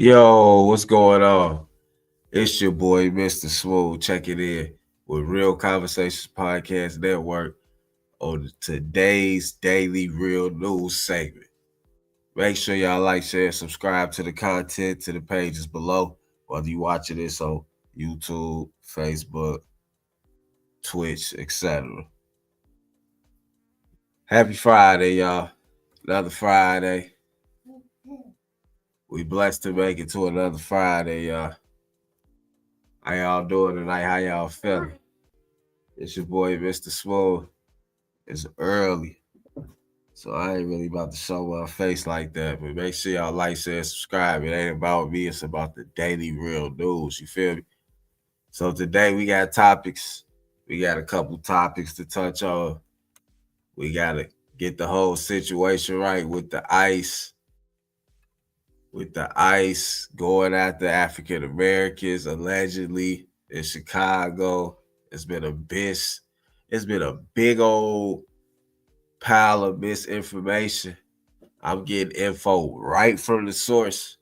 Yo, what's going on? It's your boy, Mr. Smooth, checking in with Real Conversations Podcast Network on today's daily real news segment. Make sure y'all like, share, subscribe to the content, to the pages below, whether you watching this on YouTube, Facebook, Twitch, etc. Happy Friday, y'all. Another Friday. We blessed to make it to another Friday, y'all. How y'all doing tonight? How y'all feeling? It's your boy, Mr. Swole. It's early, so I ain't really about to show my face like that. But make sure y'all like, share, subscribe. It ain't about me. It's about the daily real news. You feel me? So today we got topics. We got a couple topics to touch on. We got to get the whole situation right with the ICE. With the ICE going after African Americans allegedly in Chicago. It's been a big old pile of misinformation. I'm getting info right from the source.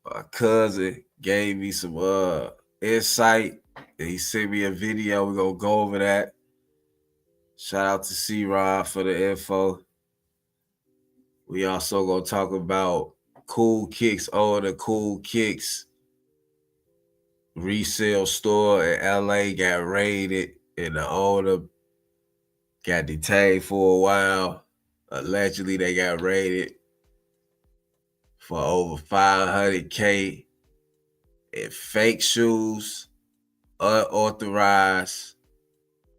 My cousin gave me some insight. And he sent me a video. We're gonna go over that. Shout out to C-Rod for the info. We also gonna talk about Cool Kicks, the Cool Kicks resale store in LA got raided and the owner got detained for a while. Allegedly, they got raided for over $500K in fake shoes, unauthorized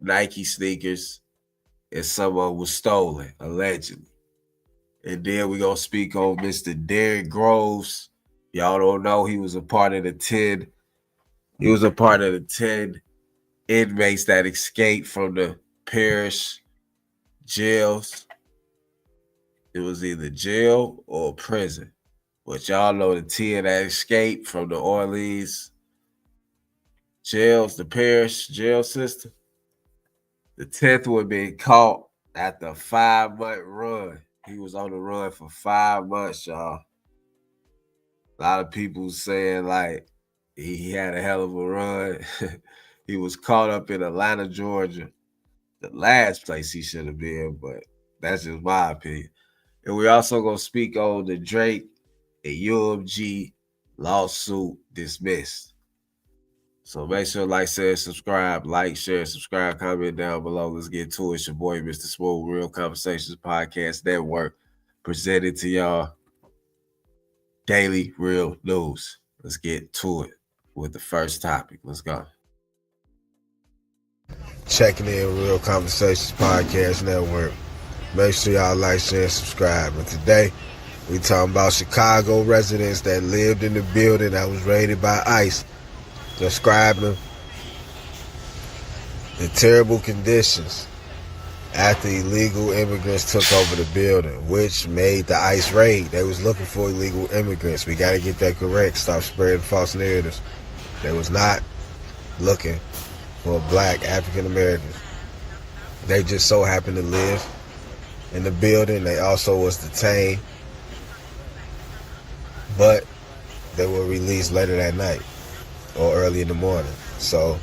Nike sneakers, and some of them was stolen, allegedly. And then we gonna speak on Mr. Derrick Groves. Y'all don't know he was a part of the 10. He was a part of the 10 inmates that escaped from the parish jails. It was either jail or prison. But y'all know the 10 that escaped from the Orleans jails, the parish jail system. The 10th one being caught after a 5-month run. He was on the run for 5 months, y'all. A lot of people saying like he had a hell of a run. He was caught up in Atlanta, Georgia, the last place he should have been, but that's just my opinion. And we also gonna speak on the Drake and UMG lawsuit dismissed. So make sure like, share, subscribe, comment down below. Let's get to it. It's your boy, Mr. Smooth, Real Conversations Podcast Network, presented to y'all daily real news. Let's get to it with the first topic. Let's go. Checking in Real Conversations Podcast Network. Make sure y'all like, share, and subscribe. And today, we talking about Chicago residents that lived in the building that was raided by ICE, describing the terrible conditions after illegal immigrants took over the building, which made the ICE raid. They was looking for illegal immigrants. We got to get that correct. Stop spreading false narratives. They was not looking for black African Americans. They just so happened to live in the building. They also was detained, but they were released later that night or early in the morning. So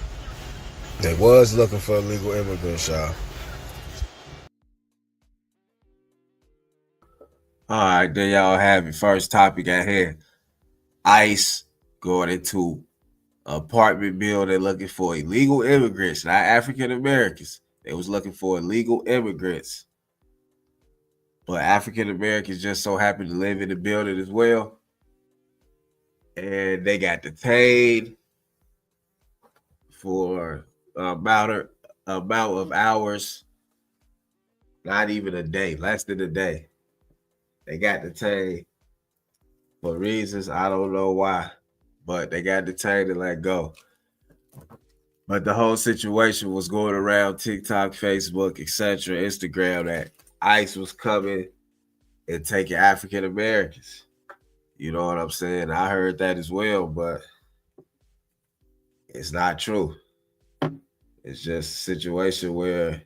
they was looking for illegal immigrants, y'all. All right, there y'all have it. First topic at hand. ICE going into apartment building looking for illegal immigrants, not African Americans. They was looking for illegal immigrants. But African Americans just so happened to live in the building as well. And they got detained for about of hours, not even a day, less than a day. They got detained for reasons I don't know why, but they got detained and let go. But the whole situation was going around TikTok, Facebook, etc., Instagram, that ICE was coming and taking African Americans. You know what I'm saying? I heard that as well, but it's not true. It's just a situation where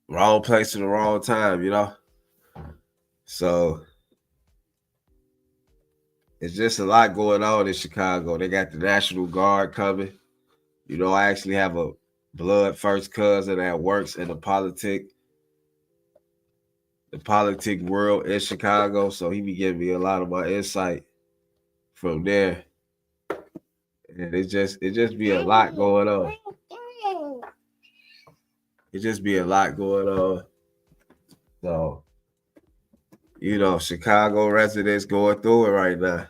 wrong place at the wrong time, you know? So it's just a lot going on in Chicago. They got the National Guard coming. You know, I actually have a blood first cousin that works in the politic world in Chicago. So he be giving me a lot of my insight from there. And it just be a lot going on. It just be a lot going on. So Chicago residents going through it right now.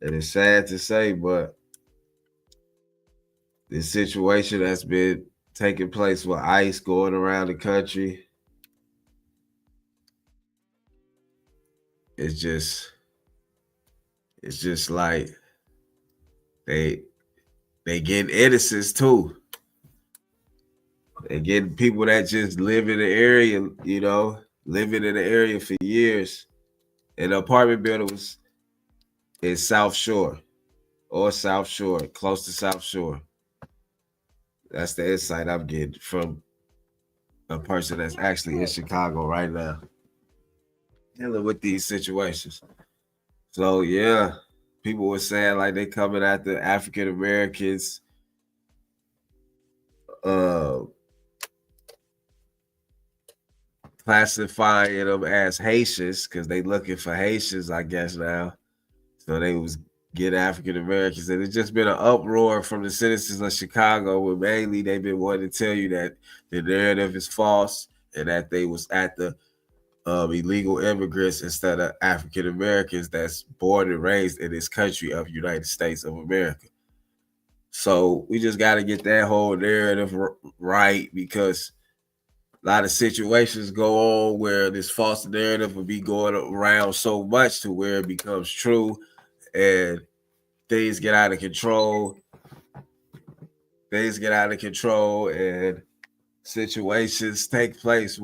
And it's sad to say, but this situation that's been taking place with ICE going around the country, it's just it's just like they they getting innocents too. They getting people that just live in the area, living in the area for years. And the apartment building was in South Shore or South Shore, close to South Shore. That's the insight I'm getting from a person that's actually in Chicago right now, dealing with these situations. So yeah, people were saying like they coming after African Americans, uh, classifying them as Haitians because they looking for Haitians, I guess now. So they was get African Americans, and it's just been an uproar from the citizens of Chicago. Where mainly they've been wanting to tell you that the narrative is false and that they was at the illegal immigrants instead of African Americans that's born and raised in this country of United States of America. So we just got to get that whole narrative right because a lot of situations go on where this false narrative will be going around so much to where it becomes true and things get out of control. Things get out of control and situations take place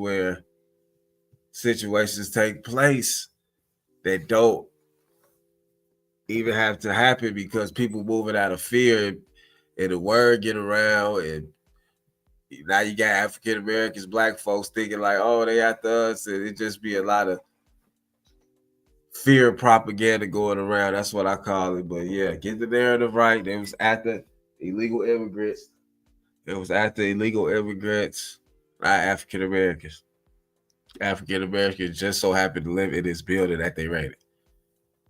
that don't even have to happen because people moving out of fear and the word get around and now you got African Americans, black folks thinking like, oh, they after us, and it just be a lot of fear propaganda going around. That's what I call it. But yeah, get the narrative right. They was after illegal immigrants. It was after illegal immigrants, not African Americans. African Americans just so happen to live in this building that they raided.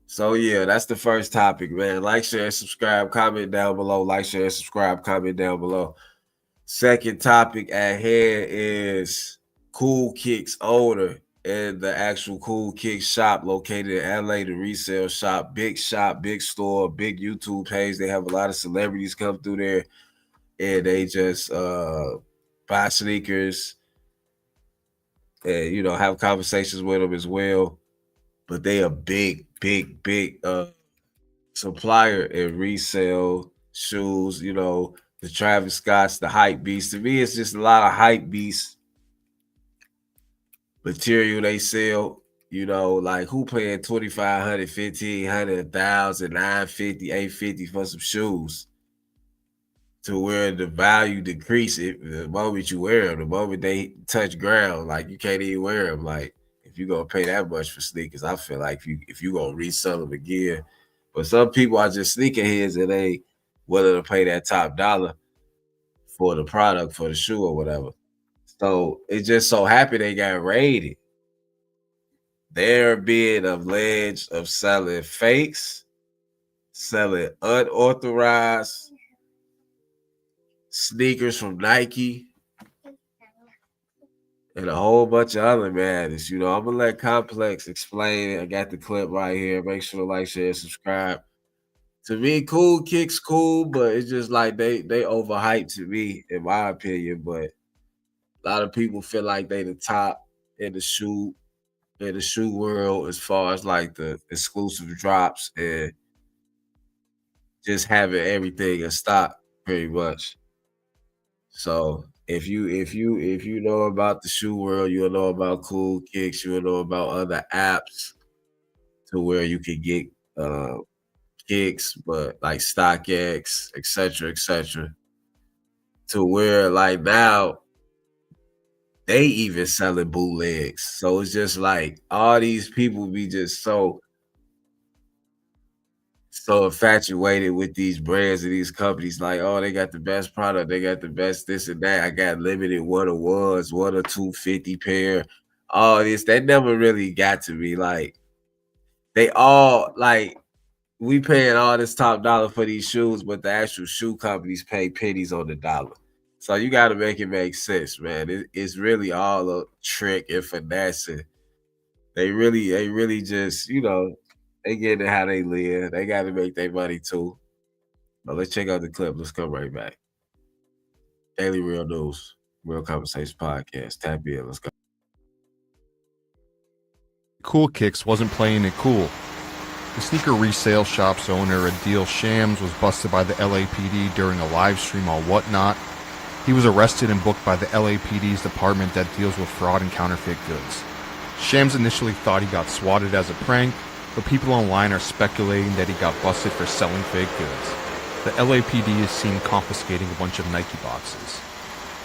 So yeah, that's the first topic, man. Like, share, subscribe, comment down below. Like, share, subscribe, comment down below. Second topic at hand is Cool Kicks owner and the actual Cool Kicks shop located in LA, the resale shop, big store, big YouTube page. They have a lot of celebrities come through there and they just buy sneakers and have conversations with them as well. But they a big supplier and resell shoes, the Travis Scott's, the hype beast. To me, it's just a lot of hype beast material they sell. Like who paying 2,500, 1,500, 1,000, 950, 850 for some shoes to where the value decreases the moment you wear them. The moment they touch ground, like you can't even wear them. Like if you're gonna pay that much for sneakers, I feel like if you gonna resell them again. But some people are just sneakerheads and they willing to pay that top dollar for the product, for the shoe or whatever. So it just so happened they got raided. They're being alleged of selling fakes, selling unauthorized sneakers from Nike, and a whole bunch of other madness. I'm gonna let Complex explain it. I got the clip right here. Make sure to like, share, subscribe. To me, Cool Kicks cool, but it's just like they overhyped to me, in my opinion. But a lot of people feel like they the top in the shoe world as far as like the exclusive drops and just having everything in stock pretty much. So if you know about the shoe world, you'll know about Cool Kicks, you'll know about other apps to where you can get uh kicks, but like StockX, etc., to where like now they even selling bootlegs. So it's just like all these people be just so infatuated with these brands and these companies, like, oh, they got the best product, they got the best this and that. I got limited one or 250 pair, all this. That never really got to me. Like they all like we paying all this top dollar for these shoes, but the actual shoe companies pay pennies on the dollar. So you got to make it make sense, man. It's really all a trick and finessing They really just, they get it how they live. They got to make their money too. But let's check out the clip. Let's come right back. Daily Real News, Real Conversation Podcast. Tap in. Let's go. Cool Kicks wasn't playing it cool. The sneaker resale shop's owner, Adil Shams, was busted by the LAPD during a live stream on Whatnot. He was arrested and booked by the LAPD's department that deals with fraud and counterfeit goods. Shams initially thought he got swatted as a prank, but people online are speculating that he got busted for selling fake goods. The LAPD is seen confiscating a bunch of Nike boxes.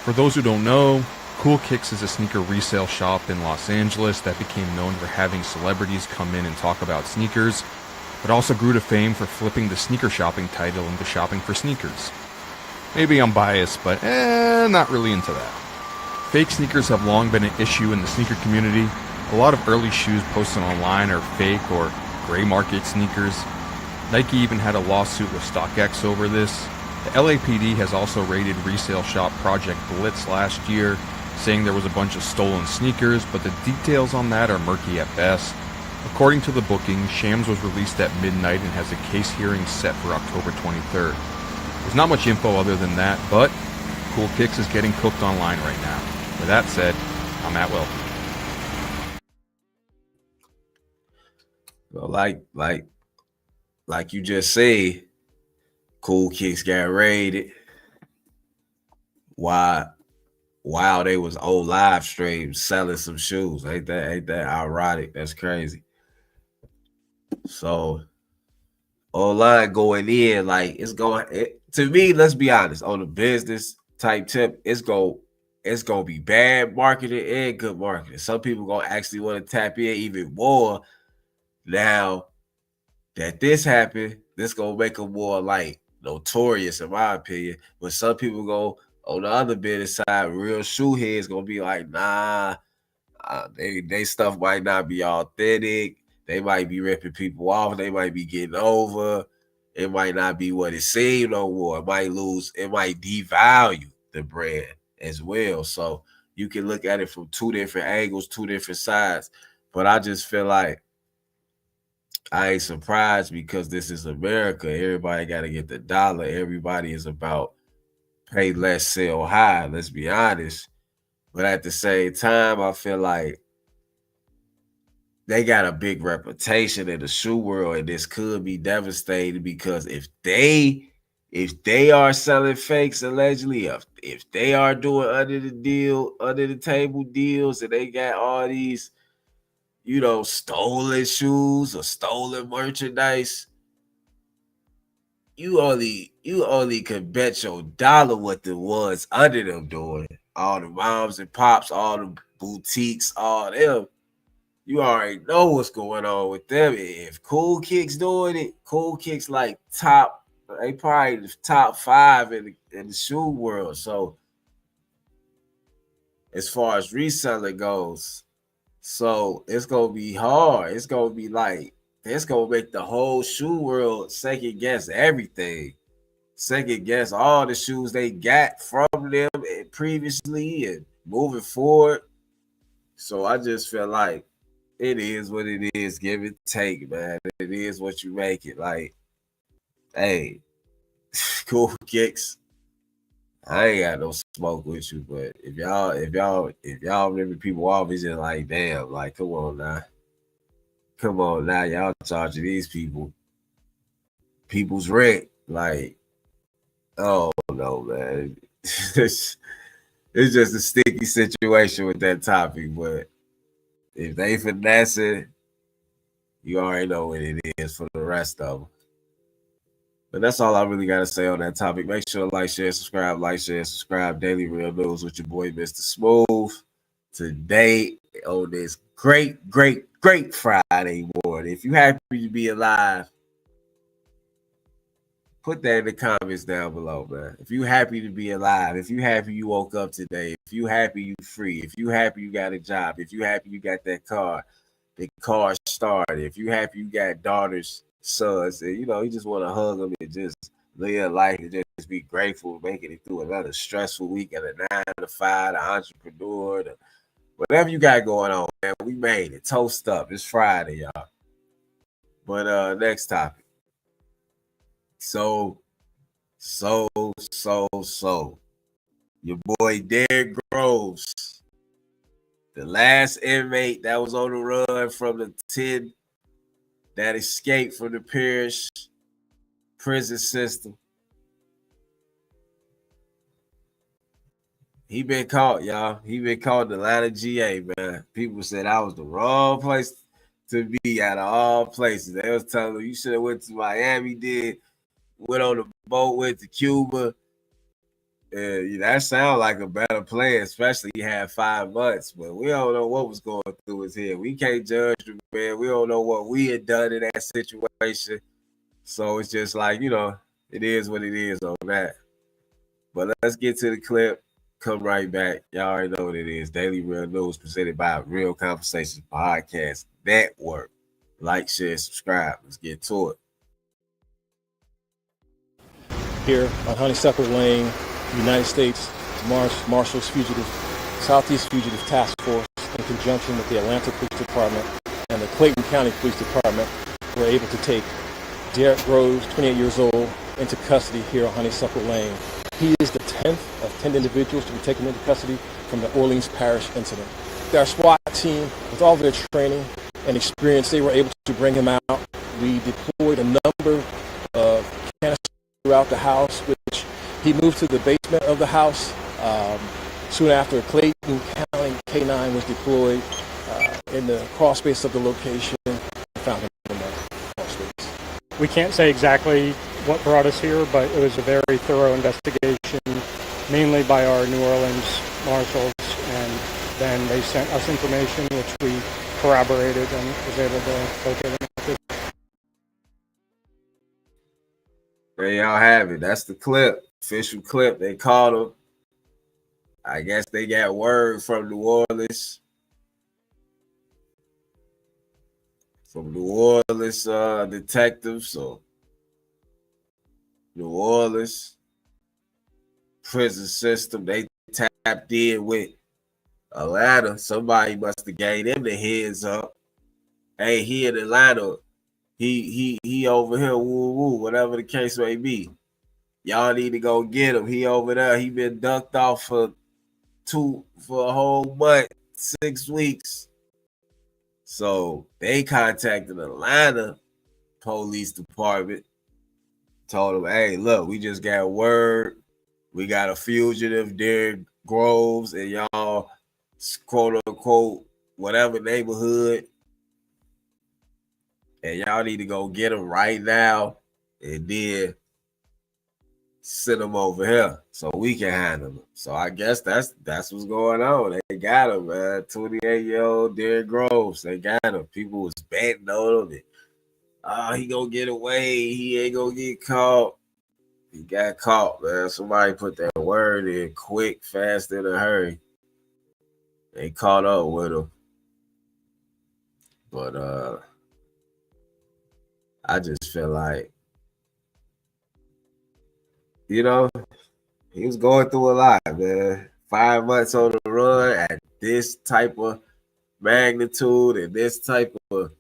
For those who don't know, Cool Kicks is a sneaker resale shop in Los Angeles that became known for having celebrities come in and talk about sneakers, but also grew to fame for flipping the sneaker shopping title into shopping for sneakers. Maybe I'm biased, but not really into that. Fake sneakers have long been an issue in the sneaker community. A lot of early shoes posted online are fake or gray market sneakers. Nike even had a lawsuit with StockX over this. The LAPD has also raided resale shop Project Blitz last year, saying there was a bunch of stolen sneakers, but the details on that are murky at best. According to the booking, Shams was released at midnight and has a case hearing set for October 23rd. There's not much info other than that, but Cool Kicks is getting cooked online right now. With that said, I'm Matt Will. Well, like you just said, Cool Kicks got raided. While they was on live stream selling some shoes. Ain't that ironic? That's crazy. So online going in, like to me, let's be honest, on the business type tip, it's gonna be bad marketing and good marketing. Some people gonna actually want to tap in even more now that this happened. This gonna make them more like notorious, in my opinion. But some people go on the other business side, real shoe heads gonna be like, nah, they stuff might not be authentic. They might be ripping people off. They might be getting over. It might not be what it seemed no more. It might devalue the brand as well. So you can look at it from two different angles, two different sides. But I just feel like I ain't surprised because this is America. Everybody got to get the dollar. Everybody is about pay less, sell high. Let's be honest. But at the same time, I feel like they got a big reputation in the shoe world, and this could be devastating because if they are selling fakes allegedly, if they are doing under the table deals, and they got all these, stolen shoes or stolen merchandise, you only can bet your dollar what the ones under them doing. All the moms and pops, all the boutiques, all them. You already know what's going on with them. If Cool Kicks doing it, Cool Kicks like they probably the top 5 in the shoe world. So as far as reselling goes, so it's gonna be hard. It's gonna be like it's gonna make the whole shoe world second guess everything. Second guess all the shoes they got from them previously and moving forward. So I just feel like it is what it is. Give it, take, man. It is what you make it. Like, hey, Cool Kicks. I ain't got no smoke with you, but if y'all remember people off, it's just like, damn, like, come on now, y'all charging these people's rent. Like, oh no, man, it's just a sticky situation with that topic. But if they finesse it, you already know what it is for the rest of them. But that's all I really got to say on that topic. Make sure to like, share, subscribe. Daily Real News with your boy, Mr. Smooth. Today on this great Friday morning. If you happy to be alive, put that in the comments down below, man. If you happy to be alive, if you happy you woke up today, if you happy you free, if you happy you got a job, if you happy you got that car, the car started, if you happy you got daughters, sons, and you just want to hug them and just live life and just be grateful, making it through another stressful week at a 9 to 5, the entrepreneur, Whatever you got going on, man, we made it. Toast up. It's Friday, y'all. But next topic. So, so, so. Your boy Derrick Groves, the last inmate that was on the run from the 10 that escaped from the parish prison system. He been caught, y'all. He been caught in the Atlanta GA, man. People said I was the wrong place to be out of all places. They was telling him you should have went to Miami, went on the boat, went to Cuba. That sounds like a better plan, especially he had 5 months. But we don't know what was going through his head. We can't judge the man. We don't know what we had done in that situation. So it's just like, it is what it is on that. But let's get to the clip. Come right back. Y'all already know what it is. Daily Real News presented by Real Conversations Podcast Network. Like, share, subscribe. Let's get to it. Here on Honeysuckle Lane, United States Marshals Southeast Fugitive Task Force, in conjunction with the Atlanta Police Department and the Clayton County Police Department, were able to take Derrick Groves, 28 years old, into custody here on Honeysuckle Lane. He is the 10th of 10 individuals to be taken into custody from the Orleans Parish incident. Our SWAT team, with all their training and experience, they were able to bring him out. We deployed a number of canisters throughout the house, which he moved to the basement of the house. Soon after, Clayton County K-9 was deployed in the crawl space of the location. We found him in the crawl space. We can't say exactly what brought us here, but it was a very thorough investigation, mainly by our New Orleans marshals, and then they sent us information which we corroborated and was able to locate him. There y'all have it. That's the clip. Official clip. They called him. I guess they got word from New Orleans. From New Orleans detectives. So New Orleans prison system. They tapped in with Atlanta. Somebody must have gave them the heads up. Hey, he in Atlanta. He over here, woo woo, whatever the case may be. Y'all need to go get him. He over there. He been ducked off for a whole month, 6 weeks. So they contacted Atlanta Police Department, told them, hey, look, we just got word. We got a fugitive, Derrick Groves, and y'all, quote unquote, whatever neighborhood. And y'all need to go get him right now and then send him over here so we can handle him. So I guess that's what's going on. They got him, man. 28-year-old Derrick Groves. They got him. People was betting on him. He gonna get away. He ain't gonna get caught. He got caught, man. Somebody put that word in quick, fast, in a hurry. They caught up with him. But I just feel like, he was going through a lot, man. 5 months on the run at this type of magnitude and this type of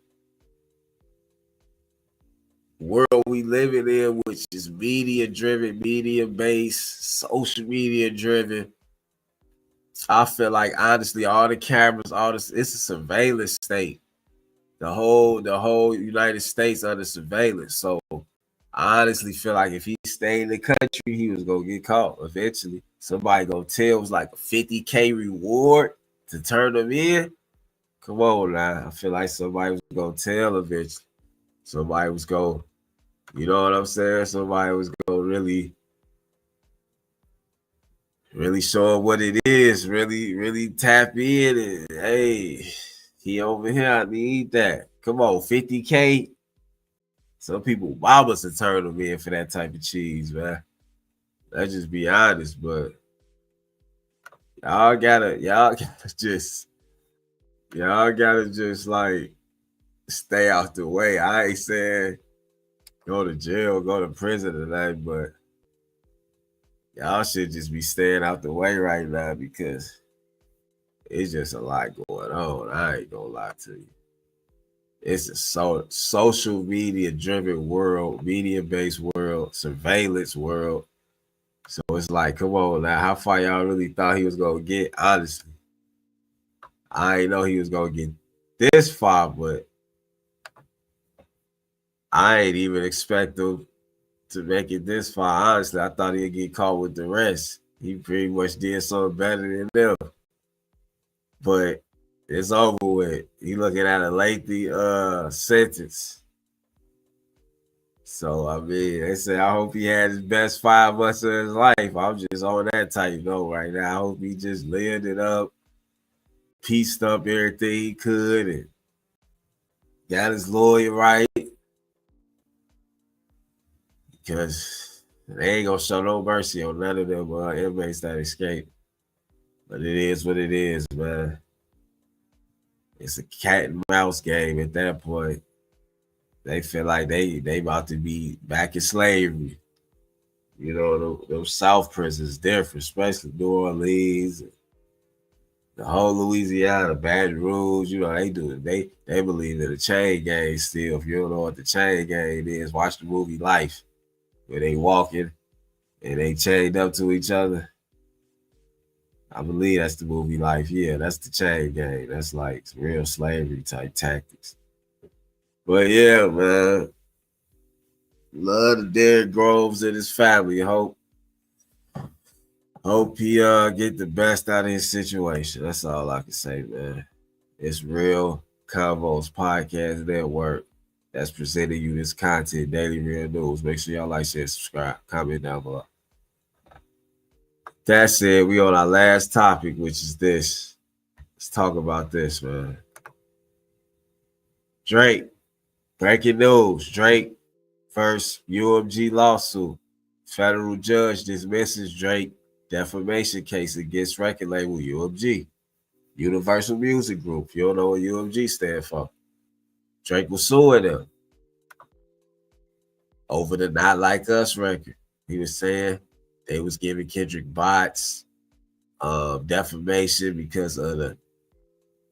world we living in, which is media driven, media based, social media driven. I feel like, honestly, all the cameras, it's a surveillance state. The whole United States under surveillance. So I honestly feel like if he stayed in the country, he was gonna get caught eventually. Somebody gonna tell it was like a $50K reward to turn him in. Come on now. I feel like somebody was gonna tell eventually. Somebody was gonna, you know what I'm saying? Somebody was gonna really show him what it is, really tap in and, hey, he over here, I need that. Come on, 50K. Some people mamas to turn them in for that type of cheese, man. Let's just be honest, but y'all gotta just like stay out the way. I ain't saying go to jail, go to prison tonight, but y'all should just be staying out the way right now, because it's just a lot going on. I ain't gonna lie to you. It's a social media driven world, media based world, surveillance world. So it's like, come on now, how far y'all really thought he was gonna get? Honestly, I ain't know he was gonna get this far, but I ain't even expect him to make it this far. Honestly, I thought he'd get caught with the rest. He pretty much did something better than them. But it's over with. He looking at a lengthy sentence. So I mean, they say I hope he had his best 5 months of his life. I'm just on that type note right now. I hope he just lived it up, pieced up everything he could, and got his lawyer right. Because they ain't gonna show no mercy on none of them inmates that escape. But it is what it is, man. It's a cat and mouse game at that point. They feel like they about to be back in slavery. You know, those South prisons different, especially New Orleans, the whole Louisiana, Baton Rouge. You know, they do it. They believe in the chain gang still. If you don't know what the chain gang is, watch the movie Life, where they walking and they chained up to each other. I believe that's the movie Life. Yeah, that's the chain gang. That's like real slavery type tactics. But yeah, man. Love to Derrick Groves and his family. Hope he get the best out of his situation. That's all I can say, man. It's Real Convos Podcast Network that's presenting you this content, daily real news. Make sure y'all like, share, subscribe, comment down below. That said, we on our last topic, which is this. Let's talk about this, man. Drake. Breaking news. Drake versus UMG lawsuit. Federal judge dismisses Drake defamation case against record label UMG. Universal Music Group. You don't know what UMG stands for. Drake was suing them over the Not Like Us record. He was saying they was giving Kendrick bots defamation because of the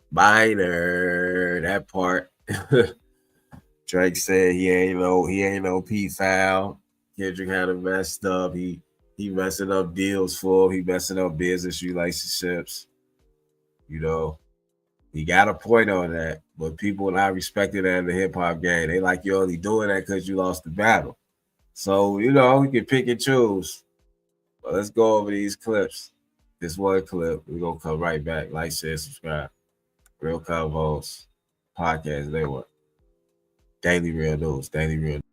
minor, that part. Drake said he ain't no P-foul. Kendrick had him messed up. He messing up deals for him. He messing up business relationships. You know, he got a point on that, but people not respecting that in the hip hop game. They like you only doing that because you lost the battle. So, you know, we can pick and choose. But let's go over these clips. This one clip. We're going to come right back. Like, share, subscribe. Real Convos Podcast Network. Daily Real News. Daily Real News.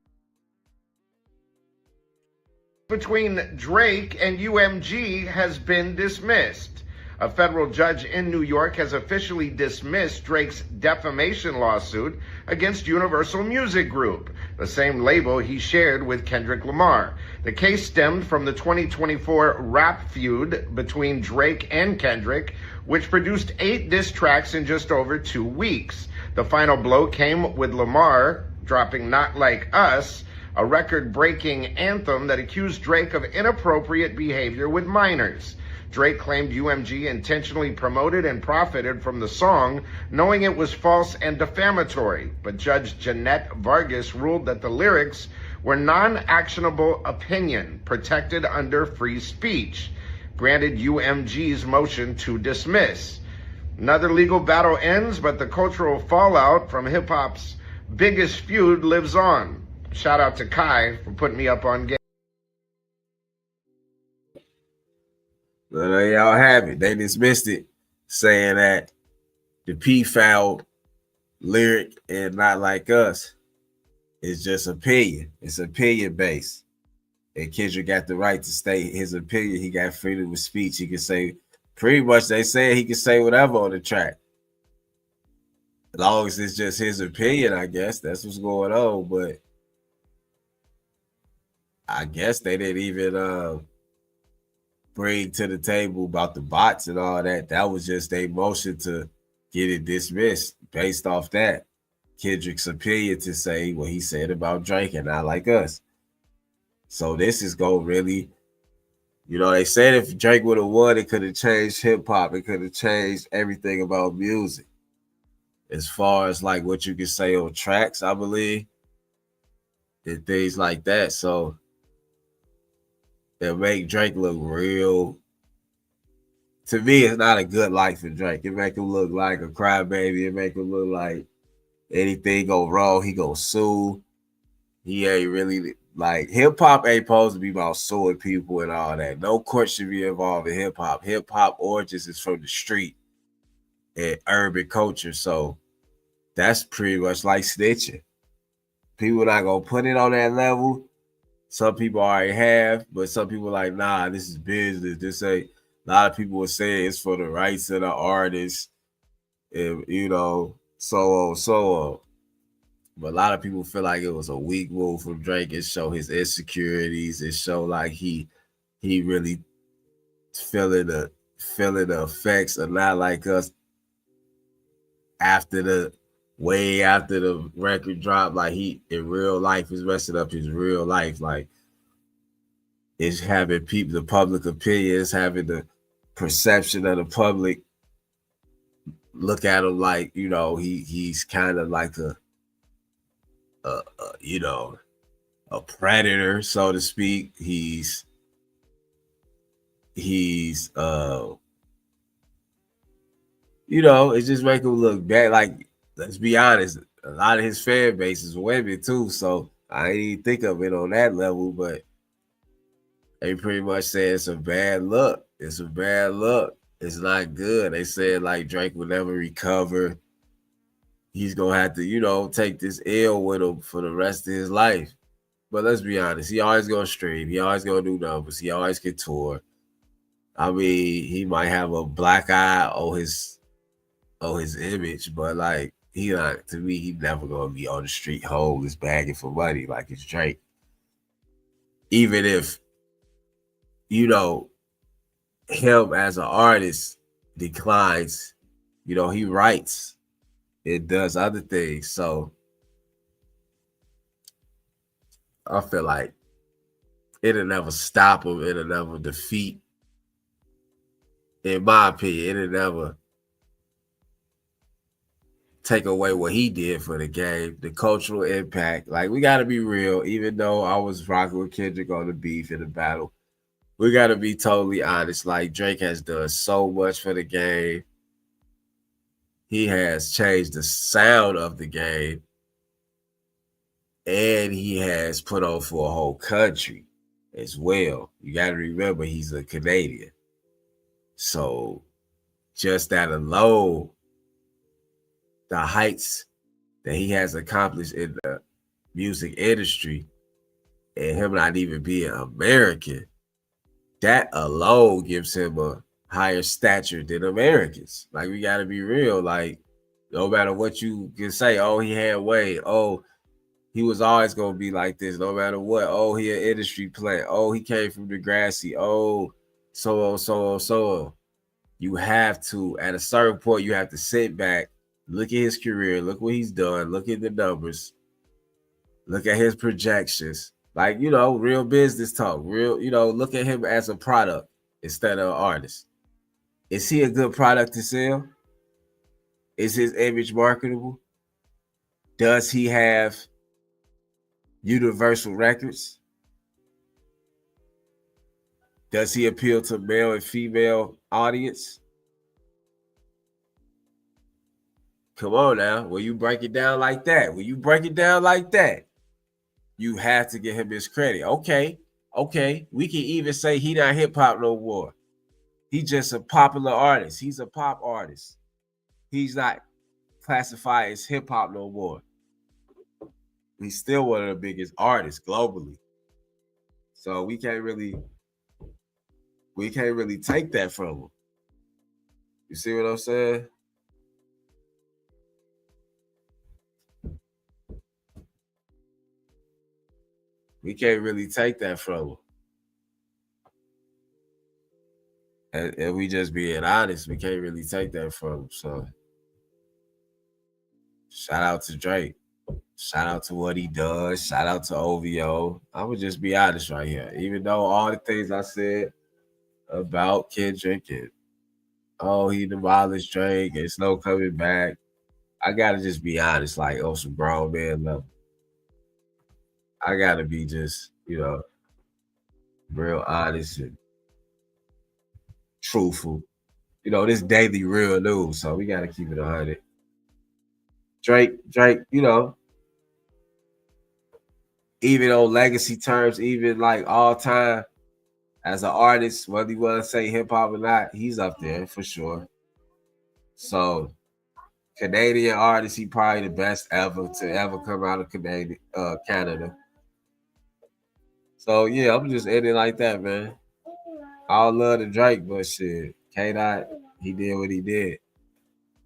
Between Drake and UMG has been dismissed. A federal judge in New York has officially dismissed Drake's defamation lawsuit against Universal Music Group, the same label he shared with Kendrick Lamar. The case stemmed from the 2024 rap feud between Drake and Kendrick, which produced 8 diss tracks in just over 2 weeks. The final blow came with Lamar dropping Not Like Us, a record-breaking anthem that accused Drake of inappropriate behavior with minors. Drake claimed UMG intentionally promoted and profited from the song, knowing it was false and defamatory. But Judge Jeanette Vargas ruled that the lyrics were non-actionable opinion, protected under free speech, granted UMG's motion to dismiss. Another legal battle ends, but the cultural fallout from hip-hop's biggest feud lives on. Shout out to Kai for putting me up on game. But y'all have it. They dismissed it, saying that the P-foul lyric and Not Like Us is just opinion. It's opinion based. And Kendrick got the right to state his opinion. He got freedom of speech. He can say, pretty much they say he can say whatever on the track. As long as it's just his opinion, I guess. That's what's going on. But I guess they didn't even bring to the table about the bots and all that. That was just a motion to get it dismissed based off that. Kendrick's opinion to say what he said about Drake and Not Like Us. So this is going to really You know, they said if Drake would have won, it could have changed hip hop. It could have changed everything about music. As far as like what you can say on tracks, I believe, and things like that. So it make Drake look real. To me, it's not a good life for Drake. It make him look like a crybaby. It make him look like anything go wrong, he go sue. He ain't really like hip hop ain't supposed to be about suing people and all that. No court should be involved in hip hop. Hip hop origins is from the street and urban culture. So that's pretty much like snitching. People not gonna put it on that level. Some people already have, but some people like, nah, this is business. This ain't. A lot of people will say it's for the rights of the artist, and so on, so on. But a lot of people feel like it was a weak move from Drake. It showed his insecurities. It showed like he really feeling the effects of not like us way after the record drop. Like he in real life is messing up his real life. Like it's having the public opinions, having the perception of the public look at him like, he's kind of like a predator, so to speak. He's it just make him look bad. Like, let's be honest, a lot of his fan base is women too, so I ain't even think of it on that level, but they pretty much say it's a bad look. It's a bad look. It's not good. They said like Drake will never recover. He's gonna have to, take this L with him for the rest of his life. But let's be honest, he always gonna stream. He always gonna do numbers. He always can tour. I mean, he might have a black eye on his image, but like he not, to me, he never gonna be on the street homeless begging for money like it's Drake. Even if him as an artist declines, he writes, it does other things. So I feel like it'll never stop him. It'll never defeat, in my opinion, it'll never take away what he did for the game, the cultural impact. Like, we got to be real. Even though I was rocking with Kendrick on the beef in the battle, we got to be totally honest. Like, Drake has done so much for the game. He has changed the sound of the game. And he has put on for a whole country as well. You got to remember, he's a Canadian. So just that alone, the heights that he has accomplished in the music industry, and him not even being American, that alone gives him a higher stature than Americans. Like, we got to be real. Like, no matter what you can say, oh, he had weight, oh, he was always going to be like this, no matter what. Oh, he an industry plant. Oh, he came from Degrassi. Oh, so on, so on, so on. You have to, at a certain point, you have to sit back, look at his career, look what he's done, look at the numbers, look at his projections. Like, real business talk, look at him as a product instead of an artist. Is he a good product to sell? Is his image marketable? Does he have universal records? Does he appeal to male and female audience? Come on now. When you break it down like that, you have to give him his credit. Okay. We can even say he not hip hop no more. He's just a popular artist. He's a pop artist. He's not classified as hip hop no more. He's still one of the biggest artists globally. So we can't really take that from him. You see what I'm saying? We can't really take that from him. And we just being honest, we can't really take that from him. So shout out to Drake. Shout out to what he does. Shout out to OVO. I would just be honest right here. Even though all the things I said, about Kendrick and he demolished Drake. It's no coming back. I gotta just be honest, like on some grown man level. I gotta be just, real honest and truthful. This daily real news, so we gotta keep it 100. Drake, even on legacy terms, even like all time as an artist, whether you want to say hip hop or not, he's up there for sure. So Canadian artist, he probably the best ever to ever come out of Canada. So yeah, I'm just ending like that, man. All love to Drake, but shit, K-Dot, he did what he did.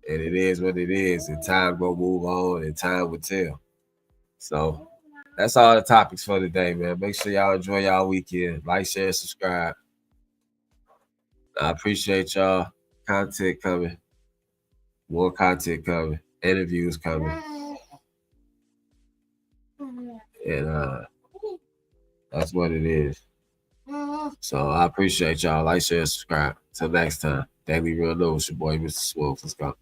And it is what it is. And time will move on and time will tell. So that's all the topics for today, man. Make sure y'all enjoy y'all weekend. Like, share, subscribe. I appreciate y'all. Content coming. More content coming. Interviews coming. And that's what it is. So I appreciate y'all. Like, share, subscribe. Till next time. Daily Real News. Your boy, Mr. Swolf. Let's go.